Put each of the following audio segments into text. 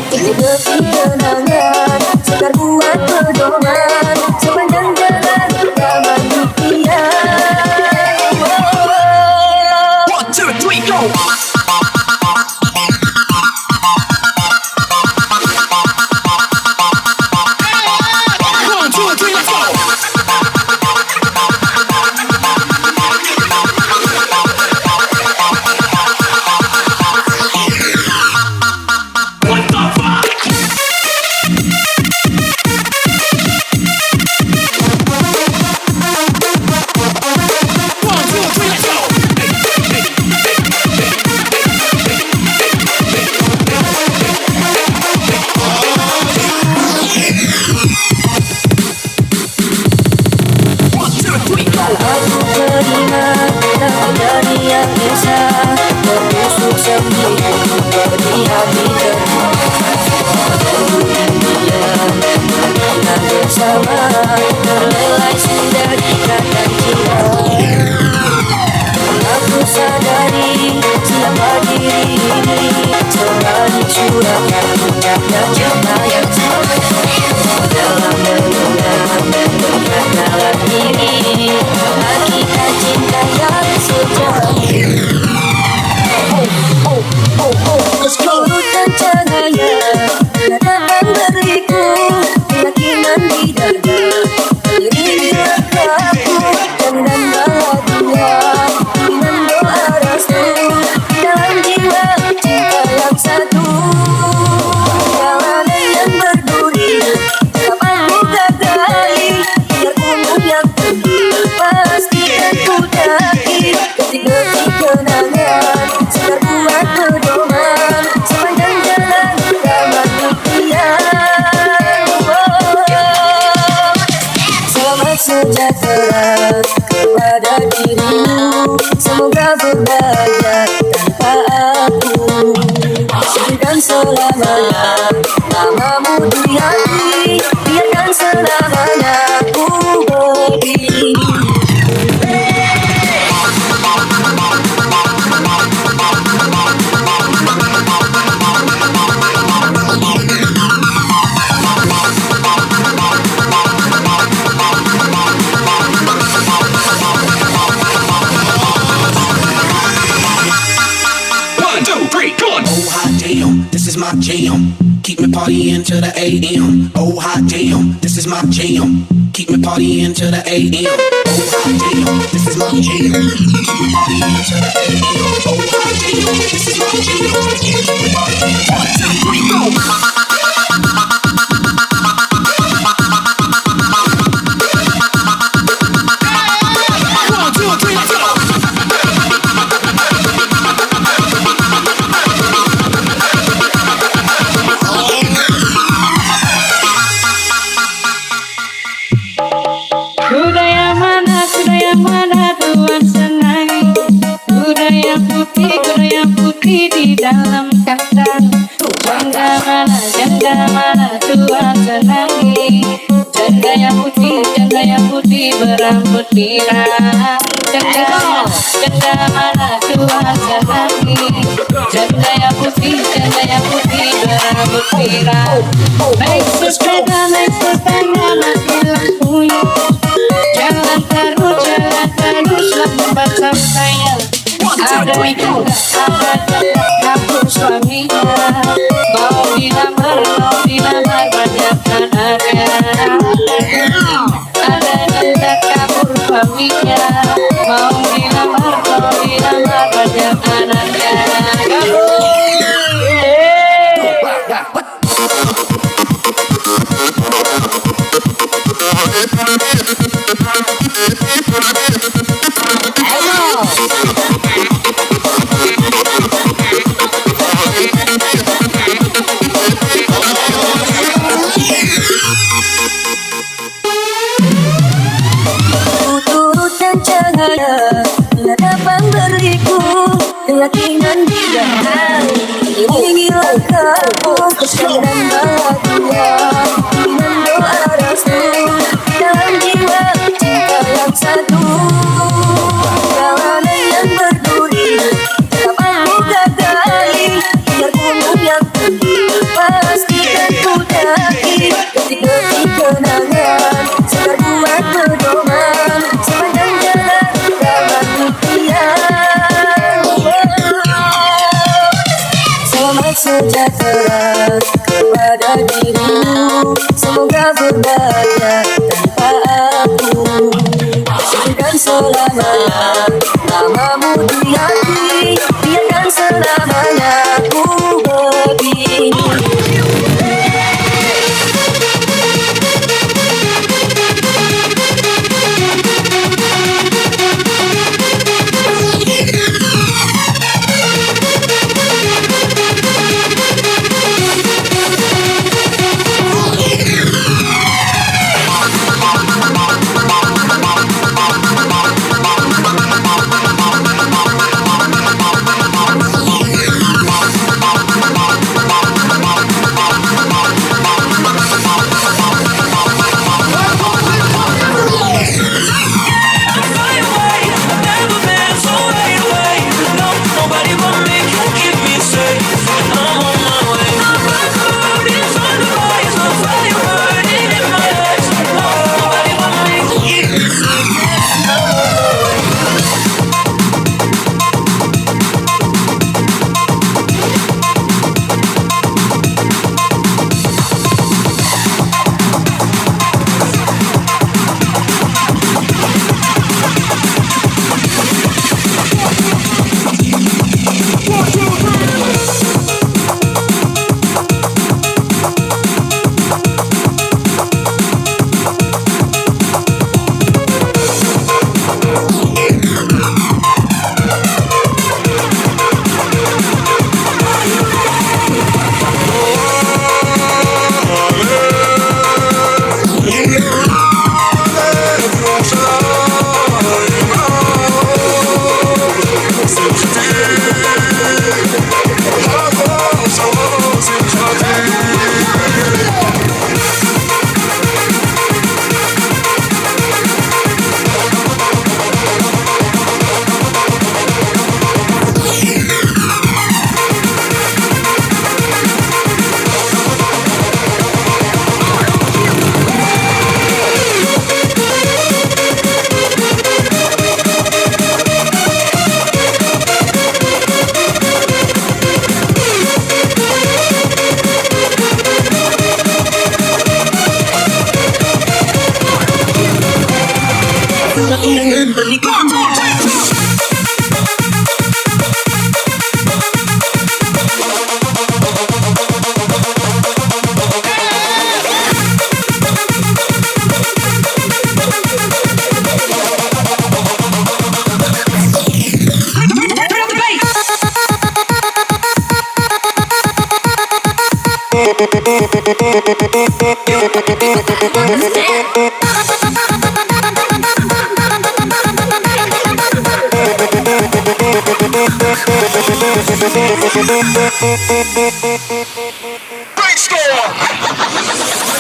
Ini demi kenangan, sekar buat pedoman sepanjang jalan taman impian. 1, 2, 3, go! Aku teringat dalam dunia biasa, terbusuk sendiri di hati diam dengan bersama, terlelai sudah ikatan cinta. Aku sadari siapa diri ini, sembari curahkan puncaknya cinta yang sama. Dalam mengenang melihat malam ini, hakikat cinta yang sejati. Urutan cahaya datang beriku keyakinan di dada, diri aku dan bahagia dengan doa restu dalam jiwa cinta yang satu. Jalanan yang berduri kapan ku gagali, biar gunung yang tinggi pastikan ku daki. Detik-detik kenangan, sekar buat pedoman sepanjang jalan taman impian. Selamat sejahtera kepada dirimu, semoga berbahagia tanpa aku. Simpan selamanya namamu di hati, biarkan selamanya ku berdiri. Oh hot damn, this is my jam. Keep me partying till the AM. Oh hot damn, this is my jam. Keep me partying till the AM. Oh hot damn, this is my jam. Keep me partying till the AM. Oh hot damn, this is my jam. Keep me partying. 1, 2, 3, go! Di dalam kandang, janda mana Tuhan senangi. Janda yang putih berambut pirang. Janda mana Tuhan senangi. Janda yang putih berambut pirang. Naik sepeda mati lampunya. Jalan terus lambat sampainya. Ada aku suaminya, mau dilamar banyak anaknya. Ada hendak kabur suaminya, mau dilamar banyak anaknya. Keyakinan di dalam iringilah kamu dan bahagia dengan doa restu dalam jiwa cinta yang satu. Jalanan yang berduri kapan ku gagali, biar gunung yang tinggi pas sejahtera kepada dirimu. Semoga berbahagia tanpa aku. Biarkan selamanya namamu di hati. Biarkan selamanya ku begini.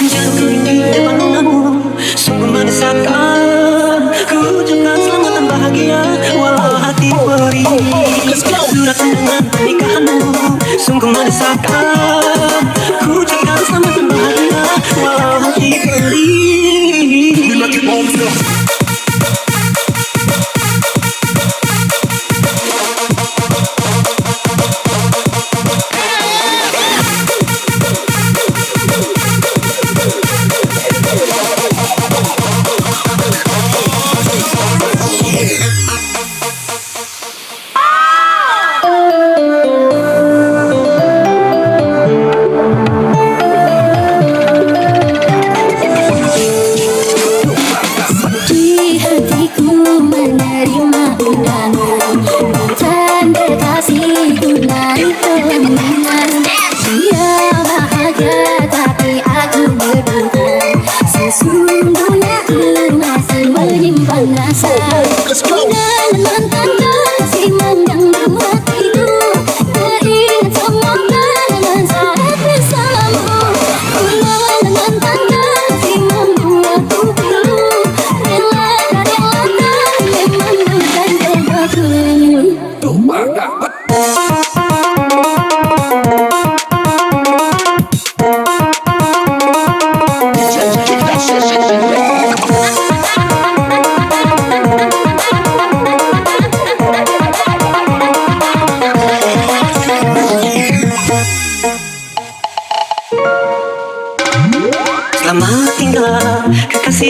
Jatuh di depanmu, sungguh mendesakan. Ku ucapkan selamat dan bahagia, walau hati perih. Surat undangan pernikahanmu, sungguh mendesakan. Ku ucapkan selamat dan bahagia, walau hati perih.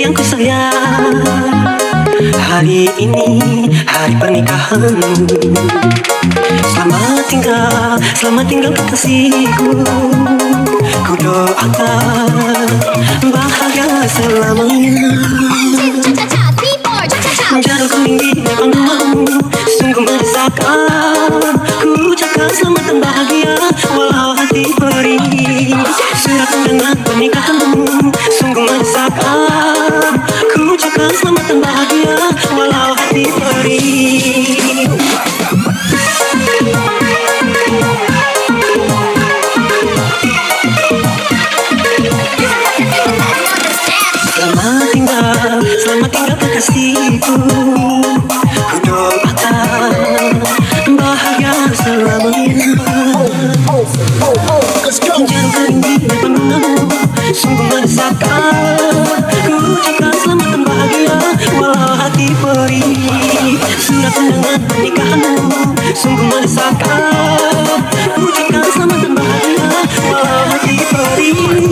sayangku sayang, hari ini hari pernikahanmu. Selamat tinggal kekasihku. Ku doakan bahagia selamanya. Jarum kuning di depan rumahmu sungguh mendesakan. Ku ucapkan selamat dan bahagia walau hati perih. Surat undangan pernikahanmu sungguh mendesakan. Ku ucapkan selamat dan bahagia walau hati perih. Selamat tinggal kekasihku. Ku doakan bahagia selamanya. Jarum kering di depan rumahmu sungguh mendesakan. Ku ucapkan selamat dan bahagia walau hati perih. Surat undangan pernikahanmu sungguh mendesakan. Ku ucapkan selamat dan bahagia walau hati perih.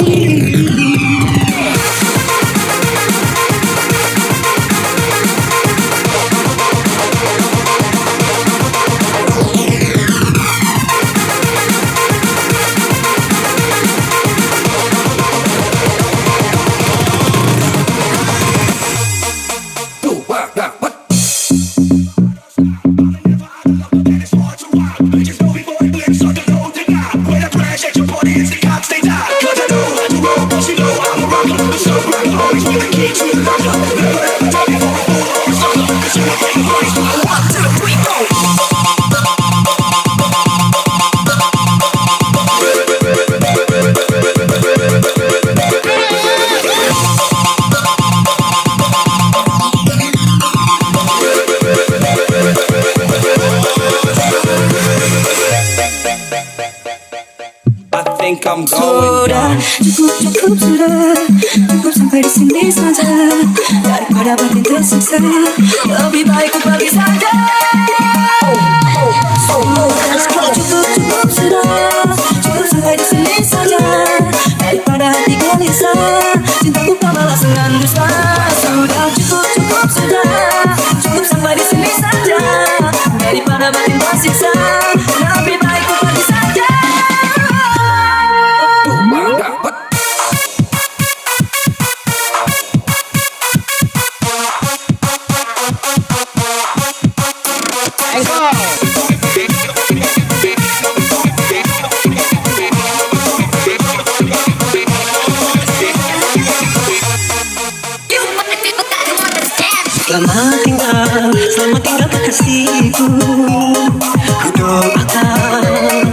Sudah cukup sudah, cukup sampai di sini saja. Daripada batin tersiksa, lebih baik ku pergi saja. Cukup sudah, cukup sampai di sini saja. Daripada hati gelisah, cintaku kau balas dengan dusta. Sudah cukup sudah, cukup sampai di sini saja. Daripada batin tersiksa, lebih baik ku pergi saja. Selamat tinggal kekasihku. Ku doakan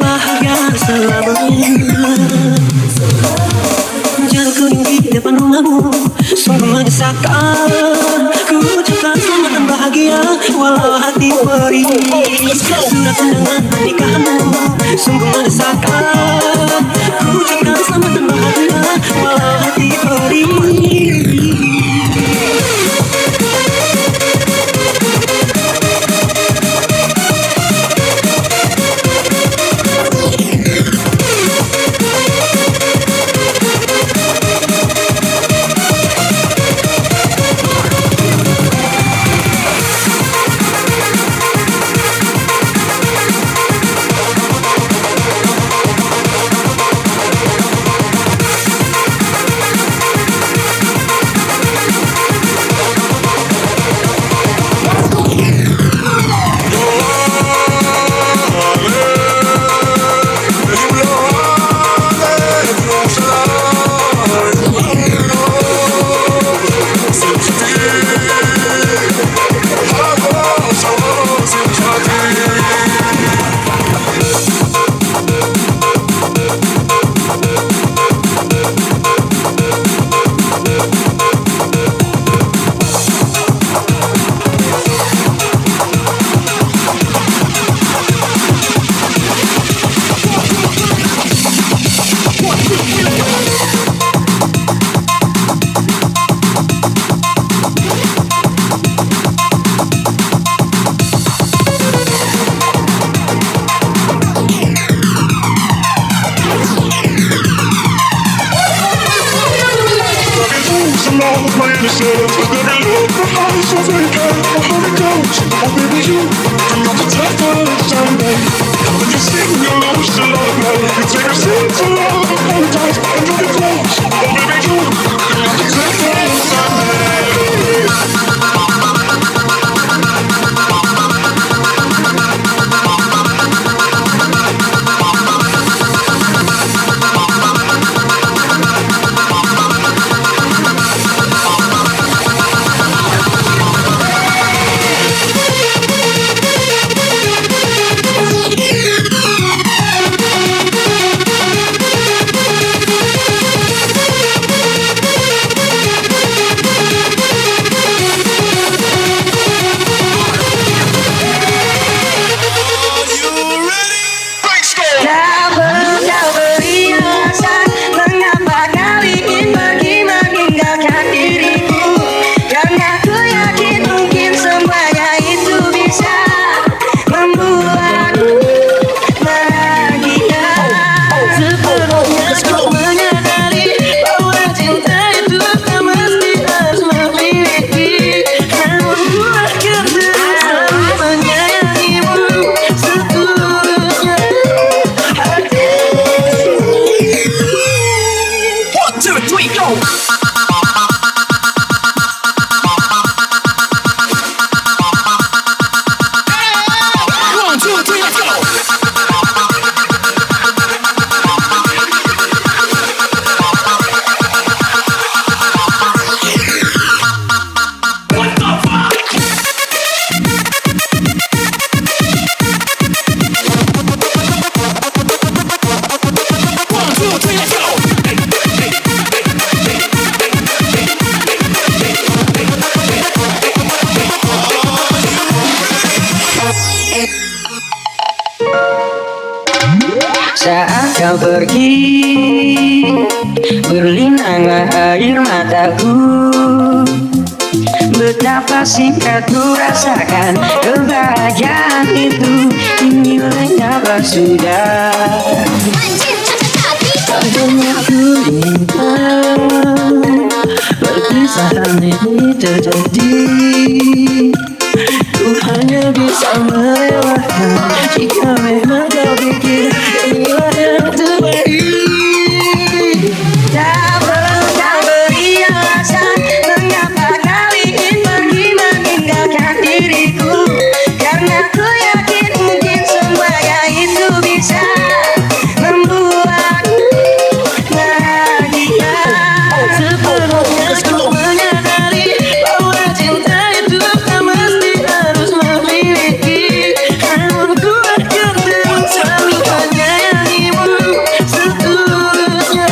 bahagia selamanya. Jarum kuning di depan rumahmu sungguh mendesakan. Ku ucapkan selamat dan bahagia walau hati perih. Surat undangan pernikahanmu sungguh mendesakan. Ku ucapkan selamat dan bahagia walau hati perih. Kau beri alasan mengapa kali ini pergi meninggalkan diriku. Karena ku yakin mungkin semuanya itu bisa membuatku bahagia. Sepenuhnya ku menyadari bahwa cinta itu tak mesti harus memiliki. Namun ku akan selalu menyayangimu seterusnya. One, two, three, go. One, two, three, let's go. What the fuck? One, two, three, let's go. Saat kau pergi, berlinanglah air mataku. Betapa singkat ku rasakan kebahagiaan itu. Kini lenyaplah sudah. Akhirnya ku ingat perpisahan ini terjadi. Ku hanya bisa melewatkan jika memang kau pikir inilah yang terbaik. Tak perlu kau beri alasan mengapa kali ini pergi meninggalkan diriku. Karena ku yakin mungkin semuanya itu bisa membuatku bahagia. Sepenuhnya ku menyadari bahwa cinta itu tak mesti harus memiliki. Namun ku akan terus selalu menyayangimu seterusnya.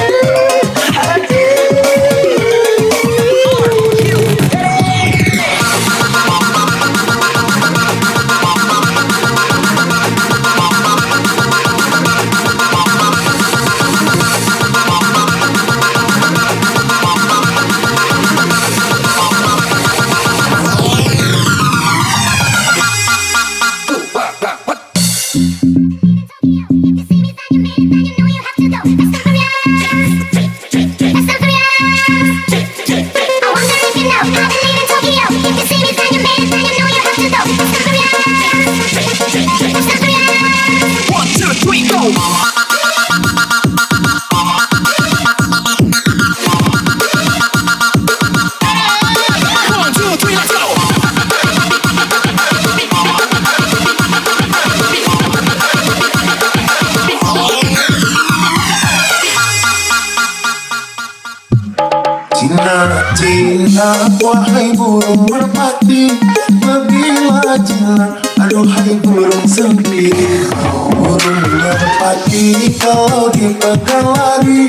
One, two, three, go. One, two, three, let's go. Cina, wahai burung merpati, lebihlah jinak, aduhai burung sempit. Burung merpati kalau dipegang lari,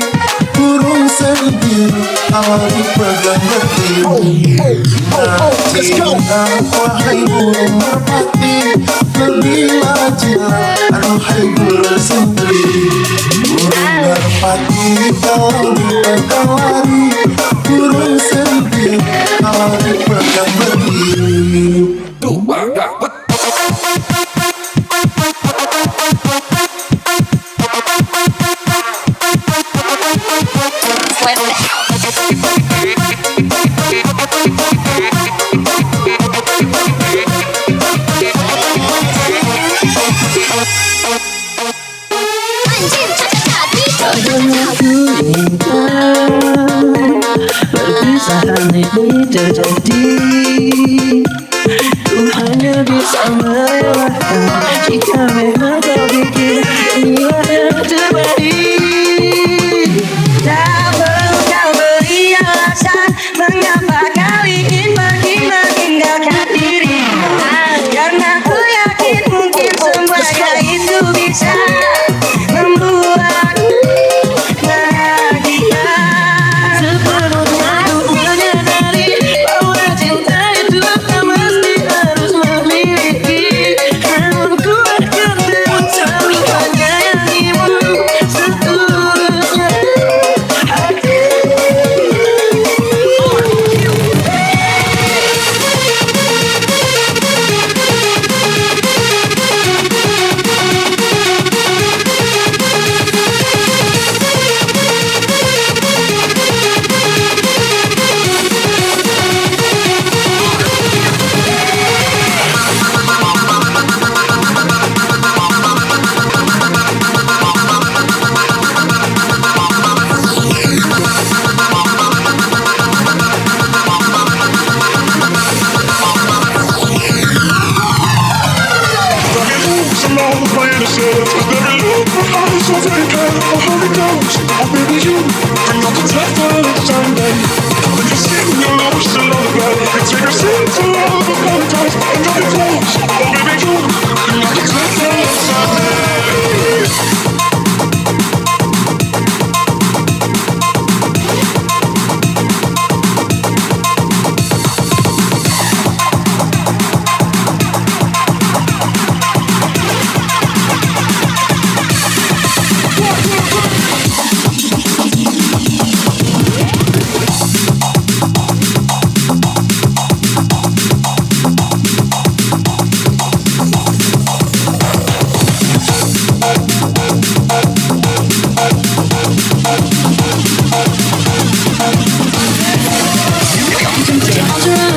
burung sempit kalau dipegang berdiri. Cina, wahai burung merpati, lebihlah jinak, aduhai burung sempit. Burung merpati kalau dipegang lari, burung sempit kalau dipegang berdiri. West. Kadang aku ingat perpisahan ini terjadi. Ku hanya bisa melewatkan jika memang kau pikir inilah yang terbaik. Tak perlu kau beri alasan mengapa kau ingin pergi meninggalkan dirimu, karena ku yakin mungkin semuanya itu bisa membuatku bahagia. Sepenuhnya aku menyadari bahwa cinta itu tak mesti harus memiliki. Namun ku akan berusaha menyayangimu seluruhnya hati.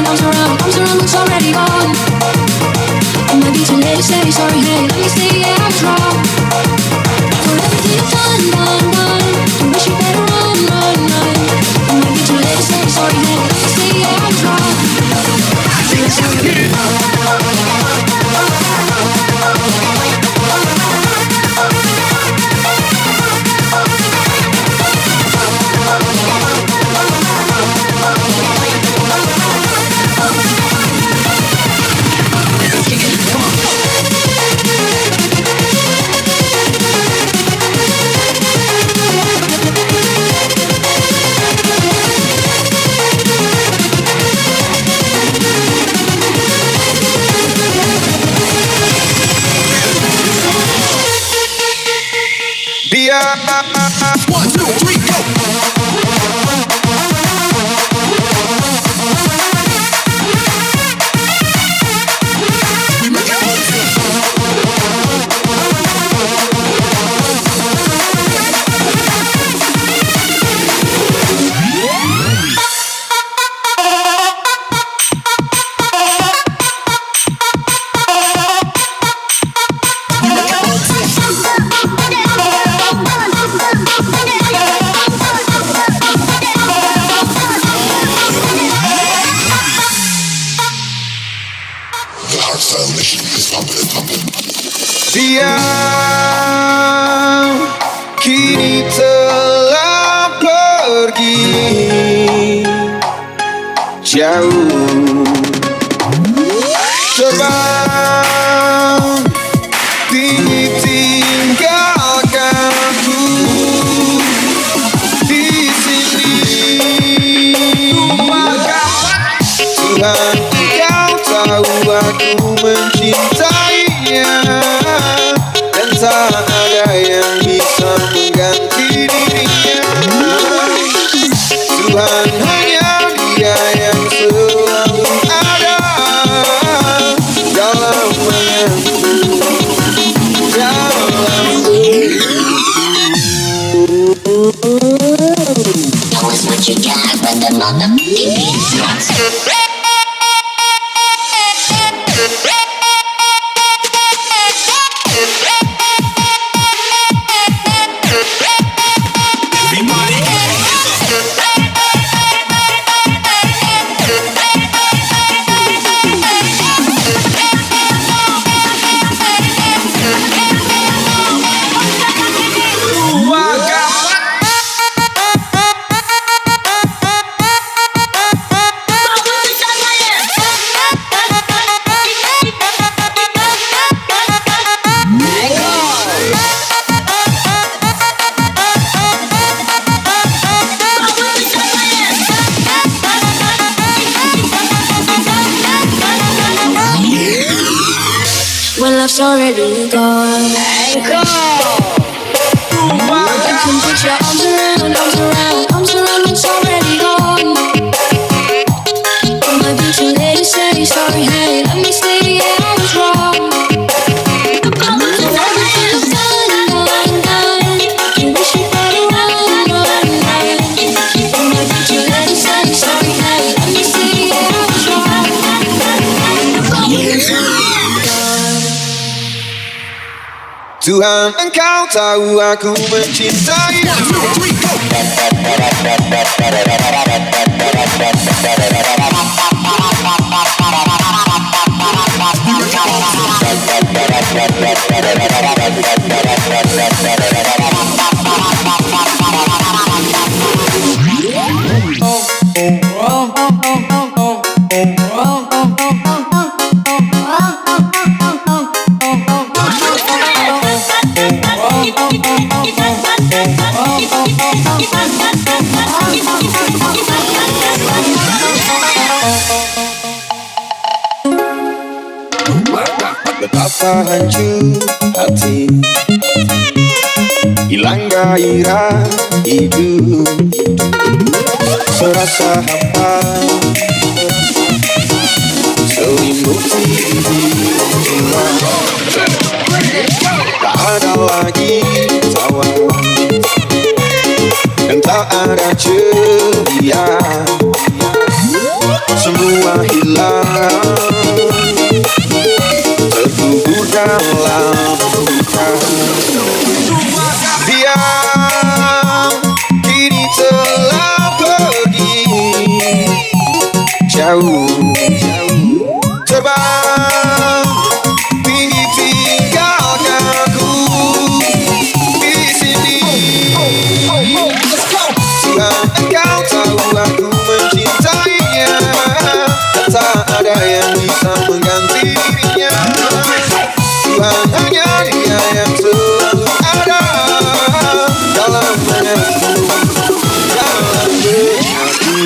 Arms around, looks already gone. It might be too late to say sorry, hey, let me say yeah, I was wrong. For everything you've done. You wish you better run. It might be too late to say sorry, hey, let me say yeah, I was wrong. One, two, three, go. Diam, kini telah pergi jauh, terbang tinggi tinggalkanku di sini. Tuhan, kau tahu aku mencintainya, dan tak ada yang bisa mengganti dirinya. Tuhan, hanya Dia yang selalu ada dalam menyentuh, dalam That was what you got when the motherfucking beat drops. already gone. You can put your arms around, arms around, it's already gone. It might be too late to say sorry, hey, let me say yeah, I was wrong. You wish you got around, it might be too late to say sorry, hey, let me say yeah, I was wrong. Tuhan, engkau tahu aku mencintai. Betapa hancur hati, hilang gairah hidup, serasa hampa, selimuti jiwa. Tak ada lagi tawa dan tak ada ceria, semua hilang terkubur dalam luka. Dia kini telah pergi jauh, terbang tinggi tinggalkan aku di sini. Tuhan, engkau tahu aku mencintainya, tak ada yang bisa menggantinya. Tuhan, hanya Dia yang selalu ada dalam benakku, dalam benakku.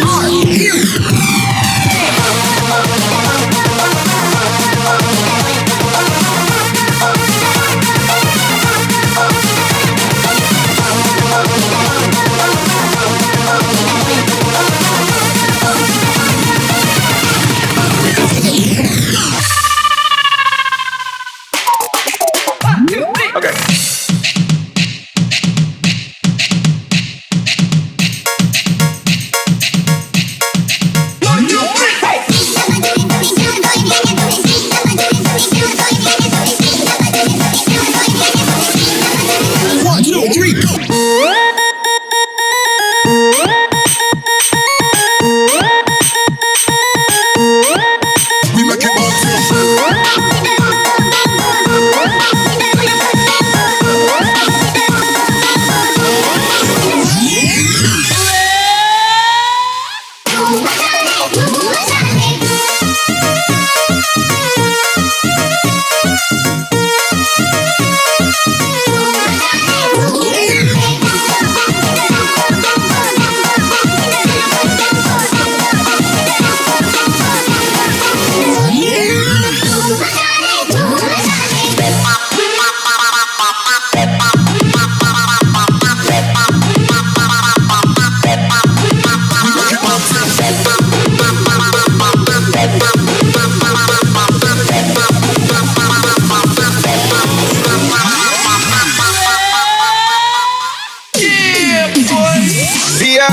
Dia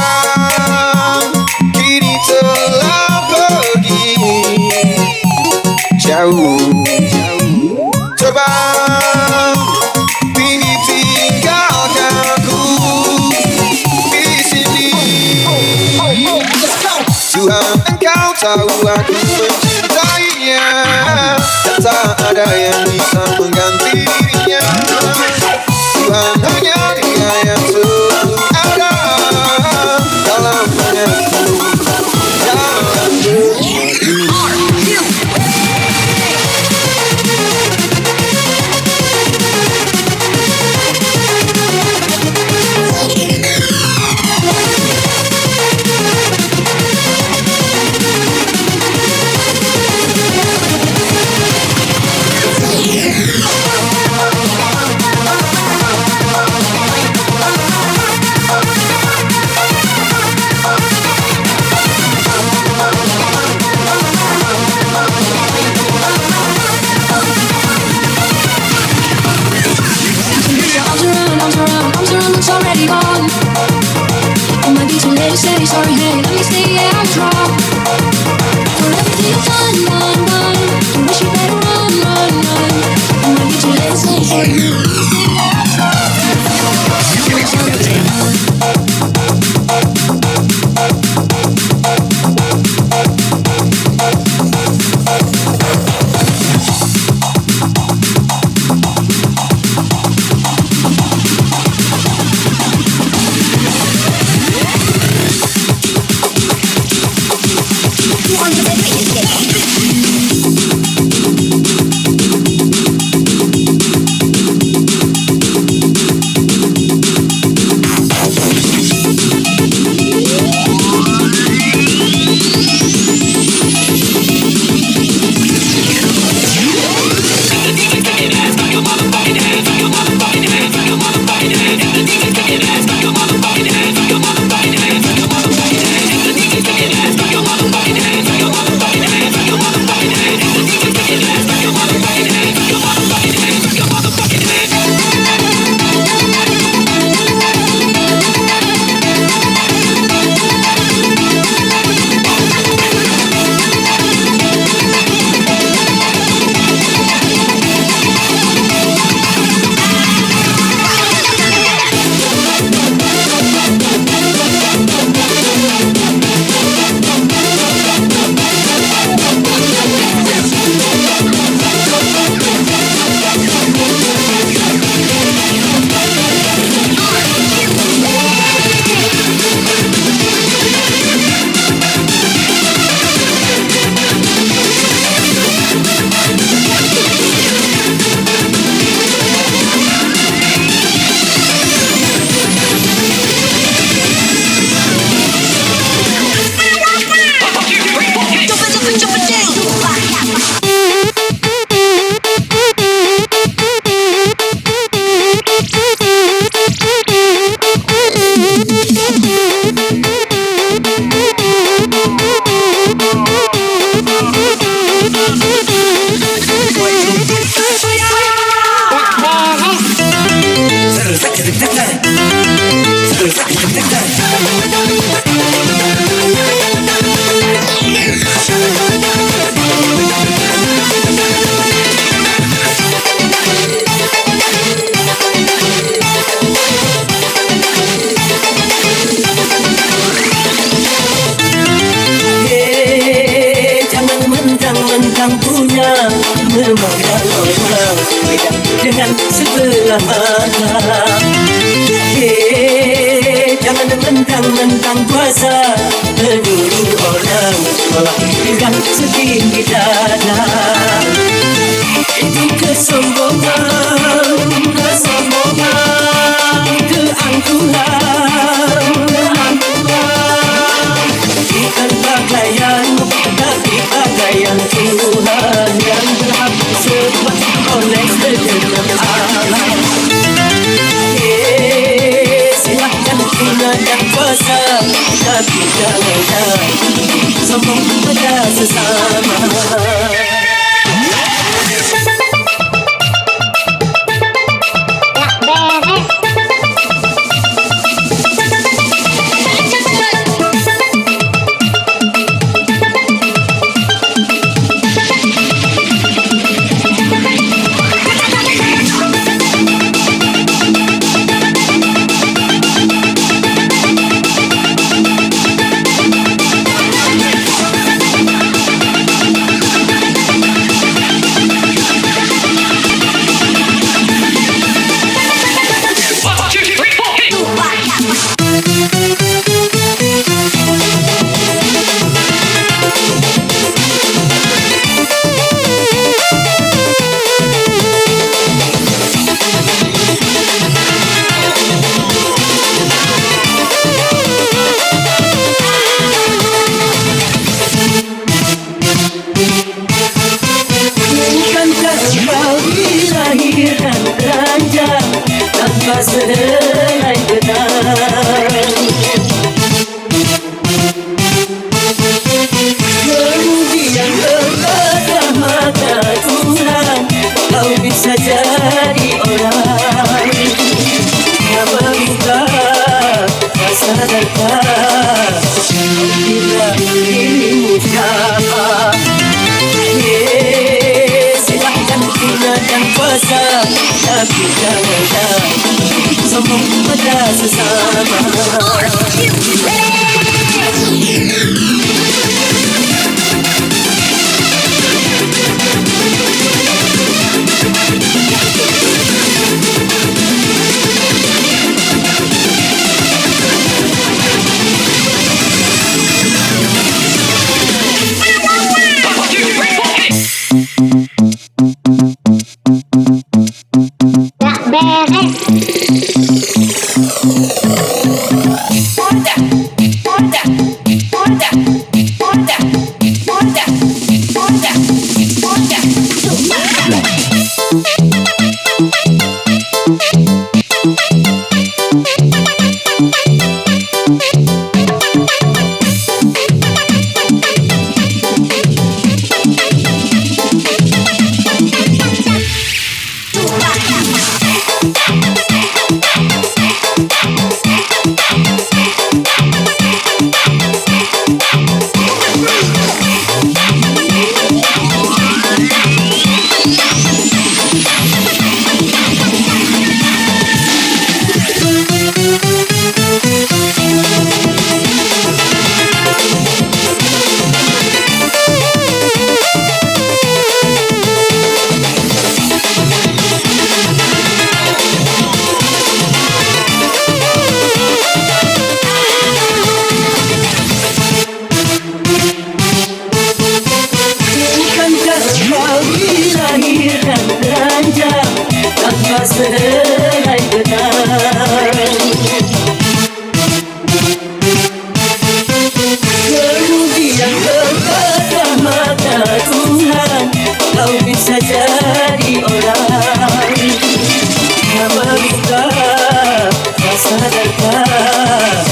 kini telah pergi jauh, terbang tinggi tinggalkan aku di sini. Tuhan, engkau tahu aku mencintainya, dan tak ada yang bisa menggantinya. Tuhan, hanya Dia yang selalu ada dalam benakku, dalam benakku. Yeah. sebelah mata. Jangan mentang-mentang kuasa menyuruh orang melahirkan setinggi dada. Itu kesombongan, keangkuhan. Bukan pakaianmu, tapi pakaian Tuhan yang berhak sebuah oleh segenap alam. Silahkan guna dan kuasa, tapi jangan sombong pada sesama. Sehelai benang, kemudian kepada mata Tuhan kau bisa jadi orang yang membuka sadarkan bila dirimu siapa. Silahkan gunakan kuasa, tapi jangan sombong pada sesama. Sehelai benang, kemudian kepada mata Tuhan kau bisa jadi orang yang membuka sadarkan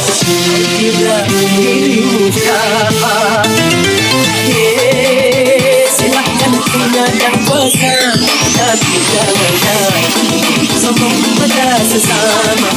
bila dirimu siapa. Silahkan gunakan kuasa, tapi jangan sombong pada sesama.